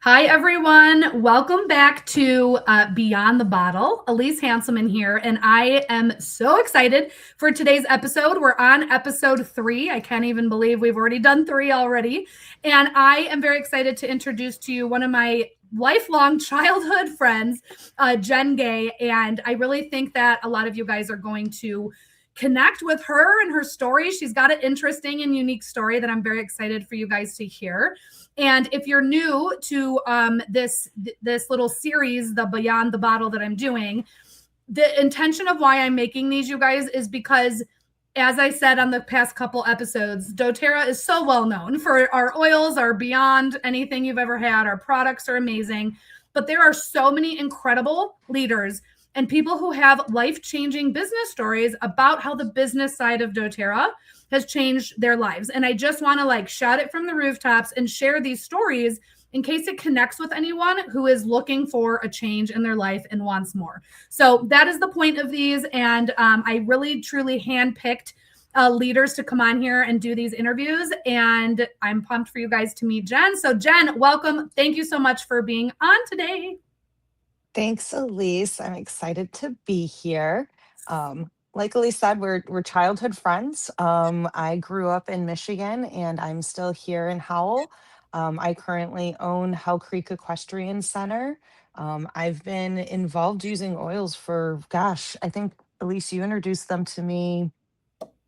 Hi, everyone. Welcome back to Beyond the Bottle. Elise Hanselman here, and I am so excited for today's episode. We're on episode 3. I can't even believe we've already done 3 already. And I am very excited to introduce to you one of my lifelong childhood friends, Jenn Gay. And I really think that a lot of you guys are going to connect with her and her story. She's got an interesting and unique story that I'm very excited for you guys to hear. And if you're new to this little series, the Beyond the Bottle that I'm doing, the intention of why I'm making these, you guys, is because, as I said on the past couple episodes, doTERRA is so well known for our oils, are beyond anything you've ever had. Our products are amazing, but there are so many incredible leaders and people who have life-changing business stories about how the business side of doTERRA has changed their lives. And I just want to shout it from the rooftops and share these stories in case it connects with anyone who is looking for a change in their life and wants more. So that is the point of these. And I really, truly handpicked leaders to come on here and do these interviews. And I'm pumped for you guys to meet Jenn. So Jenn, welcome. Thank you so much for being on today. Thanks, Elise. I'm excited to be here. Like Elise said, we're childhood friends. I grew up in Michigan, and I'm still here in Howell. I currently own Hell Creek Equestrian Center. I've been involved using oils for, gosh, I think Elise, you introduced them to me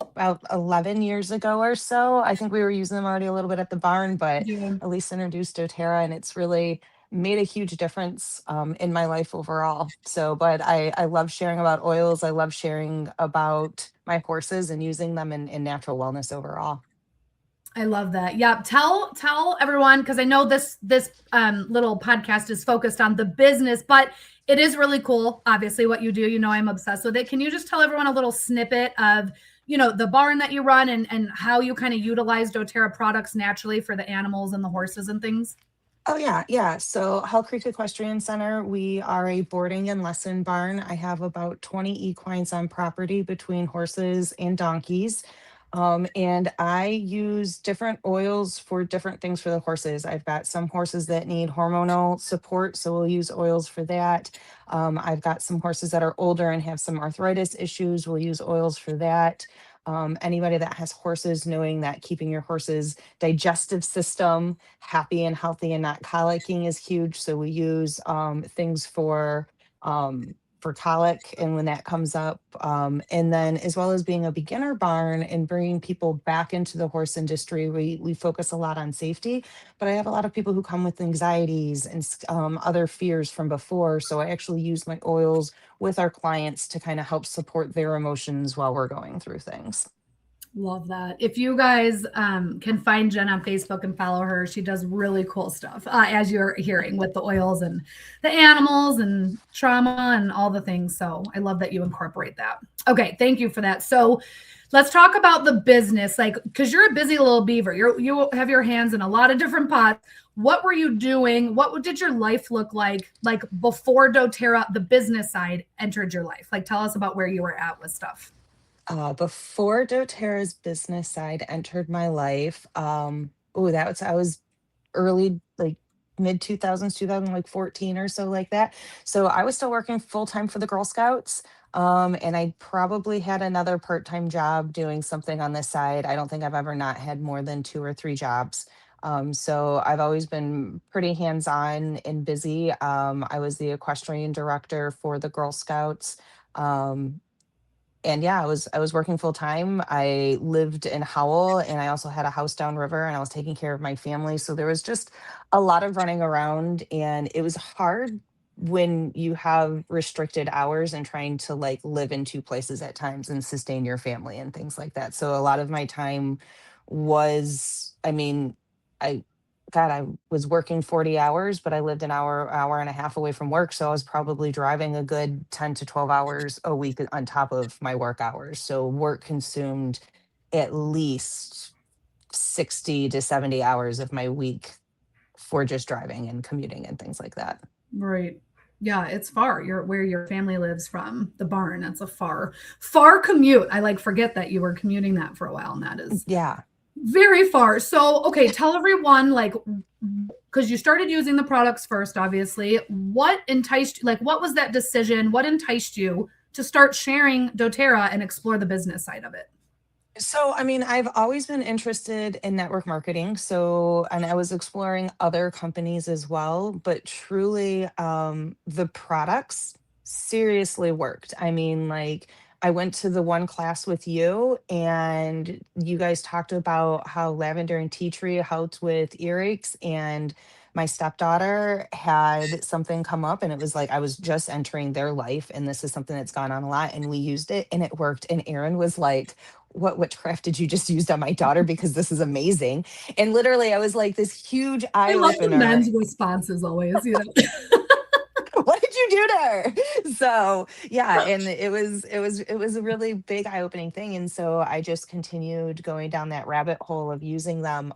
about 11 years ago or so. I think we were using them already a little bit at the barn, but Yeah. Elise introduced doTERRA, and it's really made a huge difference in my life overall. So, but I love sharing about oils. I love sharing about my horses and using them in natural wellness overall. I love that. Yeah. Tell everyone, because I know this little podcast is focused on the business, but it is really cool. Obviously, what you do, I'm obsessed with it. Can you just tell everyone a little snippet of, the barn that you run and how you kind of utilize doTERRA products naturally for the animals and the horses and things? Oh yeah, yeah. So Hell Creek Equestrian Center, we are a boarding and lesson barn. I have about 20 equines on property between horses and donkeys. And I use different oils for different things for the horses. I've got some horses that need hormonal support, so we'll use oils for that. I've got some horses that are older and have some arthritis issues. We'll use oils for that. Anybody that has horses, knowing that keeping your horse's digestive system happy and healthy and not colicking is huge. So we use things for colic and when that comes up. And then as well as being a beginner barn and bringing people back into the horse industry, we focus a lot on safety, but I have a lot of people who come with anxieties and other fears from before. So I actually use my oils with our clients to kind of help support their emotions while we're going through things. Love that. If you guys can find Jenn on Facebook and follow her, she does really cool stuff, as you're hearing, with the oils and the animals and trauma and all the things. So I love that you incorporate that. Okay, thank you for that. So let's talk about the business, because you're a busy little beaver. You have your hands in a lot of different pots. What were you doing? What did your life look like before doTERRA, the business side, entered your life? Tell us about where you were at with stuff. Before doTERRA's business side entered my life, I was early, like mid 2000s, 2014 or so, like that. So I was still working full time for the Girl Scouts. And I probably had another part-time job doing something on the side. I don't think I've ever not had more than 2 or 3 jobs. So I've always been pretty hands-on and busy. I was the equestrian director for the Girl Scouts. Um, and yeah, I was working full time. I lived in Howell, and I also had a house downriver, and I was taking care of my family. So there was just a lot of running around, and it was hard when you have restricted hours and trying to live in 2 places at times and sustain your family and things like that. So a lot of my time was, I mean, I God, I was working 40 hours, but I lived an hour and a half away from work. So I was probably driving a good 10 to 12 hours a week on top of my work hours. So work consumed at least 60 to 70 hours of my week for just driving and commuting and things like that. Right. Yeah, it's far. You're where your family lives from the barn. That's a far commute. I forget that you were commuting that for a while, and that is Yeah. very far. So, okay, tell everyone because you started using the products first, obviously. What enticed, like, what was that decision? What enticed you to start sharing doTERRA and explore the business side of it? So, I mean, I've always been interested in network marketing. So, and I was exploring other companies as well, but truly, the products seriously worked. I mean, like, I went to the one class with you, and you guys talked about how lavender and tea tree helped with earaches. And my stepdaughter had something come up, and it was like I was just entering their life. And this is something that's gone on a lot. And we used it and it worked. And Aaron was like, what witchcraft did you just use on my daughter? Because this is amazing. And literally, I was like this huge I eye love the opener. men's responses always, you know. What did you do to her? So yeah, and it was a really big eye opening thing. And so I just continued going down that rabbit hole of using them.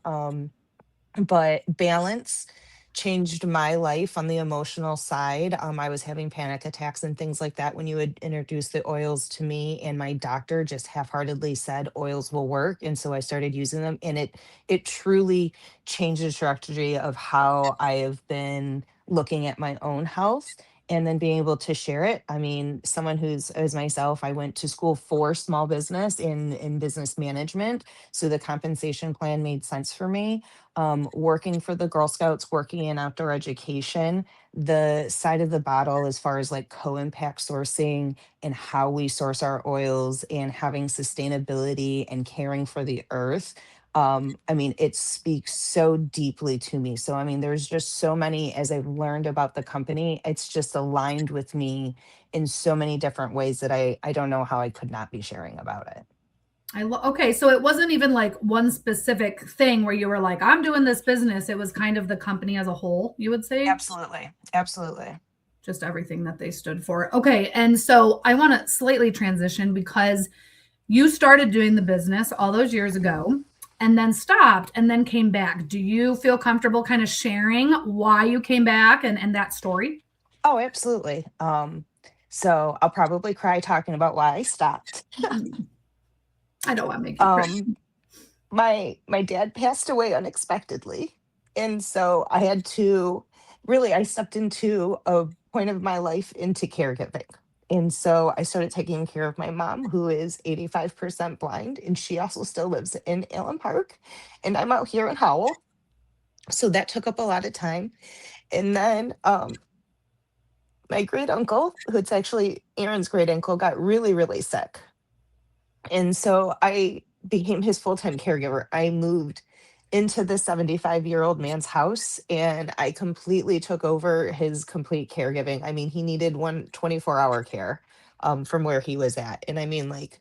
But balance changed my life on the emotional side. I was having panic attacks and things like that when you would introduce the oils to me, and my doctor just half-heartedly said oils will work, and so I started using them, and it truly changed the trajectory of how I have been looking at my own health. And then being able to share it. I mean, someone who's as myself, I went to school for small business in business management, so the compensation plan made sense for me. Working for the Girl Scouts, working in outdoor education, the side of the bottle as far as like co-impact sourcing and how we source our oils and having sustainability and caring for the earth. I mean, it speaks so deeply to me. So, I mean, there's just so many, as I've learned about the company, it's just aligned with me in so many different ways that I don't know how I could not be sharing about it. Okay, so it wasn't even like one specific thing where you were like, I'm doing this business. It was kind of the company as a whole, you would say, Absolutely. Absolutely. just everything that they stood for. Okay, and so I want to slightly transition because you started doing the business all those years ago and then stopped and then came back. Do you feel comfortable kind of sharing why you came back and that story? Oh, absolutely. So I'll probably cry talking about why I stopped. I don't want to make you cry. Um, my dad passed away unexpectedly, and so I had to really I stepped into a point of my life into caregiving. And so I started taking care of my mom, who is 85% blind, and she also still lives in Allen Park, and I'm out here in Howell. So that took up a lot of time. And then my great uncle, who's actually Aaron's great uncle, got really, really sick. And so I became his full-time caregiver. I moved into the 75-year-old man's house, and I completely took over his complete caregiving. I mean, he needed one 24-hour care from where he was at. And I mean, like,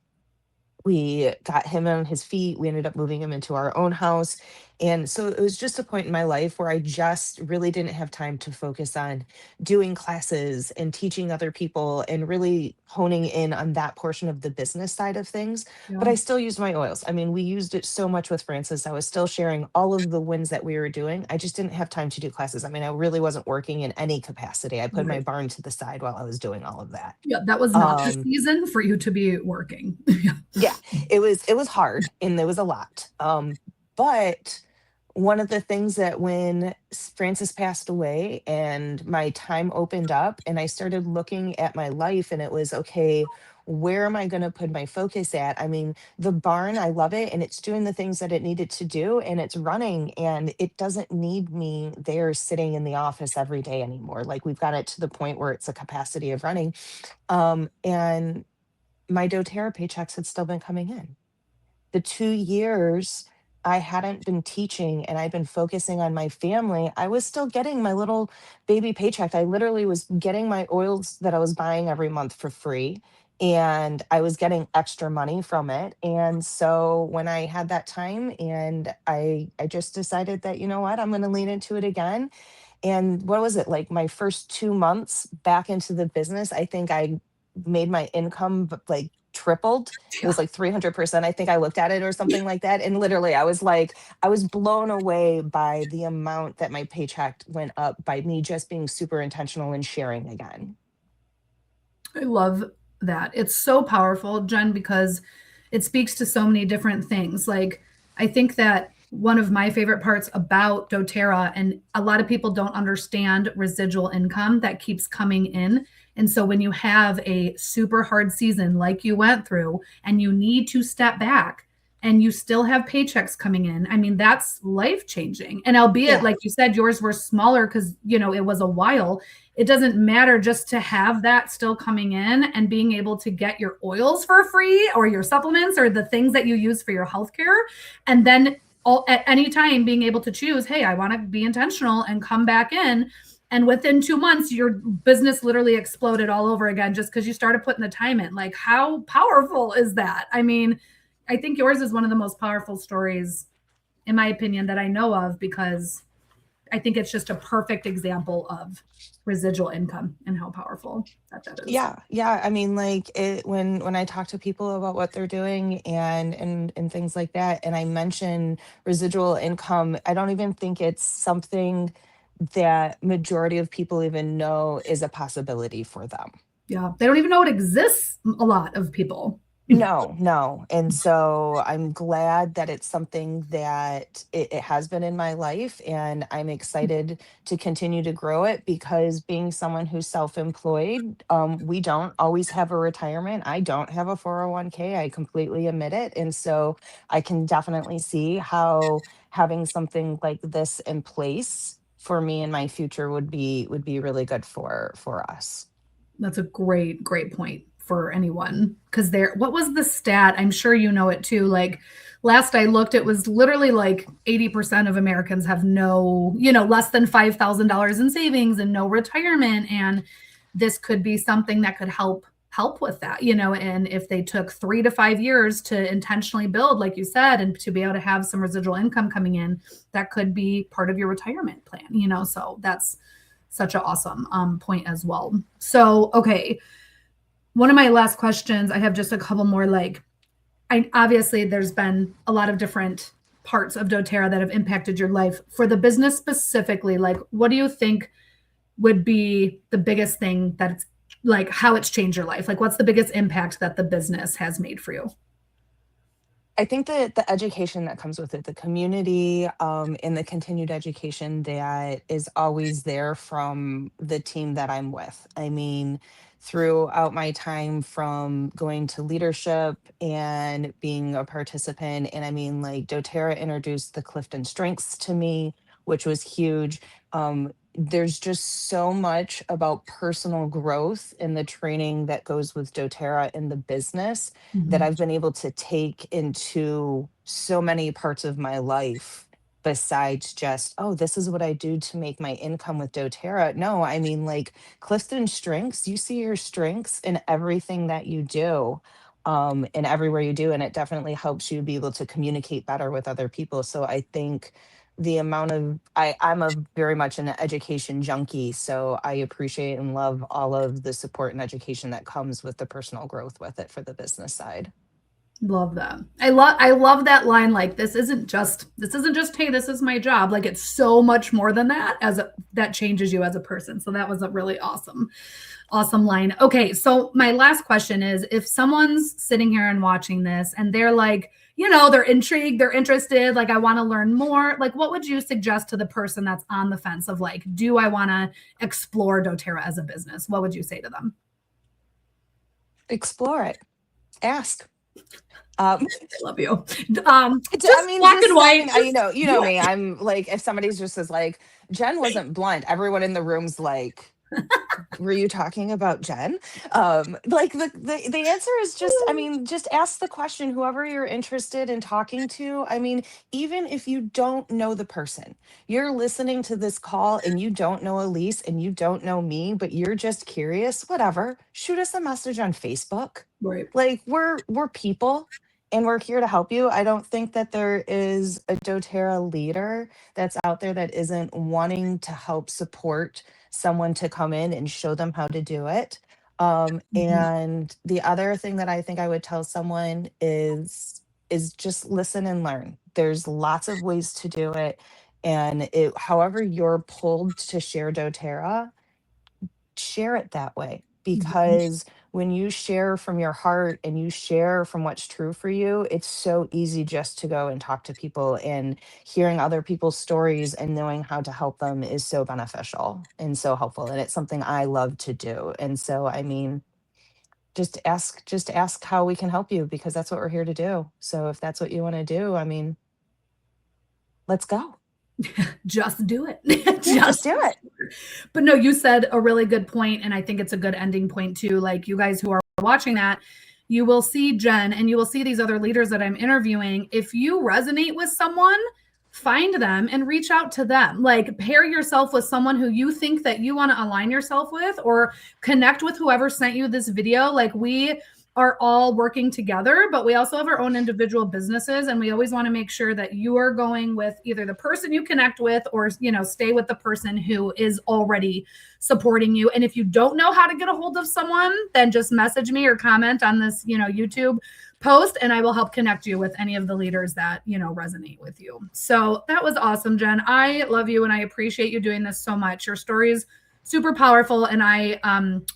we got him on his feet. We ended up moving him into our own house. And so it was just a point in my life where I just really didn't have time to focus on doing classes and teaching other people and really honing in on that portion of the business side of things. But Yeah. I still used my oils. I mean, we used it so much with Francis. I was still sharing all of the wins that we were doing. I just didn't have time to do classes. I mean, I really wasn't working in any capacity. I put my Right. barn to the side while I was doing all of that. Yeah, that was not the Um, season for you to be working. Yeah. yeah, it was hard and there was a lot. But one of the things that when Francis passed away and my time opened up and I started looking at my life, and it was okay, where am I going to put my focus at? I mean, the barn, I love it and it's doing the things that it needed to do and it's running, and it doesn't need me there sitting in the office every day anymore. Like, we've got it to the point where it's a capacity of running. And my doTERRA paychecks had still been coming in. The 2 years I hadn't been teaching and I'd been focusing on my family, I was still getting my little baby paycheck. I literally was getting my oils that I was buying every month for free, and I was getting extra money from it. And so when I had that time, and I just decided that, you know what, I'm going to lean into it again. And what was it, like my first 2 months back into the business, I think I made my income like tripled. It Yeah. was like 300%. I think I looked at it or something like that. And literally, I was like, I was blown away by the amount that my paycheck went up by me just being super intentional and sharing again. I love that. It's so powerful, Jen, because it speaks to so many different things. Like, I think that one of my favorite parts about doTERRA, and a lot of people don't understand residual income that keeps coming in. And so when you have a super hard season like you went through and you need to step back and you still have paychecks coming in, I mean, that's life changing. And albeit, Yeah. like you said, yours were smaller because, it was a while. It doesn't matter just to have that still coming in and being able to get your oils for free or your supplements or the things that you use for your healthcare. And then at any time being able to choose, hey, I want to be intentional and come back in. And within 2 months, your business literally exploded all over again just because you started putting the time in. Like, how powerful is that? I mean, I think yours is one of the most powerful stories, in my opinion, that I know of, because I think it's just a perfect example of residual income and how powerful that is. Yeah, yeah. I mean, like it when I talk to people about what they're doing and things like that, and I mention residual income, I don't even think it's something that majority of people even know is a possibility for them. Yeah. They don't even know it exists, a lot of people. No, no. And so I'm glad that it's something that it has been in my life. And I'm excited to continue to grow it because being someone who's self employed, we don't always have a retirement. I don't have a 401k. I completely admit it. And so I can definitely see how having something like this in place for me in my future would be really good for us. That's a great point for anyone. Because what was the stat? I'm sure you know it too. Like, last I looked, it was literally like 80% of Americans have no, less than $5,000 in savings and no retirement. And this could be something that could help with that, and if they took 3 to 5 years to intentionally build, like you said, and to be able to have some residual income coming in, that could be part of your retirement plan, so that's such an awesome point as well. So, okay, one of my last questions, I have just a couple more. Like, obviously there's been a lot of different parts of doTERRA that have impacted your life. For the business specifically, like, what do you think would be the biggest thing that it's like, how it's changed your life? Like, what's the biggest impact that the business has made for you? I think that the education that comes with it, the community, and the continued education that is always there from the team that I'm with. I mean, throughout my time from going to leadership and being a participant, and I mean, like doTERRA introduced the Clifton Strengths to me, which was huge. There's just so much about personal growth in the training that goes with doTERRA in the business that Mhm. I've been able to take into so many parts of my life besides just, oh, this is what I do to make my income with doTERRA. No, I mean, like Clifton Strengths, you see your strengths in everything that you do, and everywhere you do. And it definitely helps you be able to communicate better with other people. So I think the amount of I'm a very much an education junkie, so I appreciate and love all of the support and education that comes with the personal growth with it for the business side. Love that. I love that line. Like, this isn't just hey, this is my job. Like, it's so much more than that, that changes you as a person. So that was a really awesome line. Okay, so my last question is, if someone's sitting here and watching this and they're like, they're intrigued, they're interested, like, I want to learn more, like, what would you suggest to the person that's on the fence of like, do I want to explore doTERRA as a business? What would you say to them? Explore it. Ask. Um, I love you. I Just mean, black and just I white. mean, Just you know me. I'm like, if somebody's just says like, Jen wasn't blunt, everyone in the room's like, were you talking about Jen? Like the answer is just, I mean, just ask the question, whoever you're interested in talking to. I mean, even if you don't know the person, you're listening to this call and you don't know Elise and you don't know me, but you're just curious, whatever, shoot us a message on Facebook. right. Like we're people and we're here to help you. I don't think that there is a doTERRA leader that's out there that isn't wanting to help support someone to come in and show them how to do it. Mhm. And the other thing that I think I would tell someone is just listen and learn. There's lots of ways to do it. And however you're pulled to share doTERRA, share it that way Mhm. because when you share from your heart and you share from what's true for you, it's so easy just to go and talk to people, and hearing other people's stories and knowing how to help them is so beneficial and so helpful. And it's something I love to do. And so, I mean, just ask how we can help you, because that's what we're here to do. So if that's what you want to do, I mean, let's go. Just do it. Yeah, just do it. But no, you said a really good point, and I think it's a good ending point too. Like, you guys who are watching that, you will see Jenn and you will see these other leaders that I'm interviewing. If you resonate with someone, find them and reach out to them. Like, pair yourself with someone who you think that you want to align yourself with, or connect with whoever sent you this video. Like, we are all working together, but we also have our own individual businesses, and we always want to make sure that you are going with either the person you connect with, or, you know, stay with the person who is already supporting you. And if you don't know how to get a hold of someone, then just message me or comment on this, you know, YouTube post, and I will help connect you with any of the leaders that, you know, resonate with you. So that was awesome, Jenn. I love you and I appreciate you doing this so much. Your story is super powerful, and I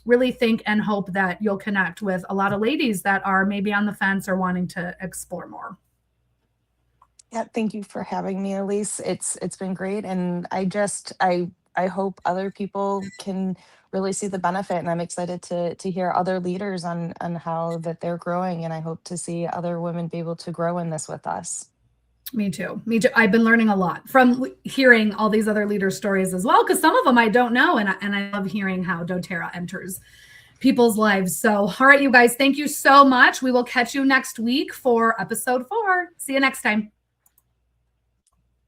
really think and hope that you'll connect with a lot of ladies that are maybe on the fence or wanting to explore more. Yeah, thank you for having me, Elise. It's been great, and I hope other people can really see the benefit, and I'm excited to hear other leaders on how that they're growing, and I hope to see other women be able to grow in this with us. Me too. Me too. I've been learning a lot from hearing all these other leader stories as well, because some of them I don't know, and I love hearing how doTERRA enters people's lives. So, all right, you guys, thank you so much. We will catch you next week for episode 4. See you next time.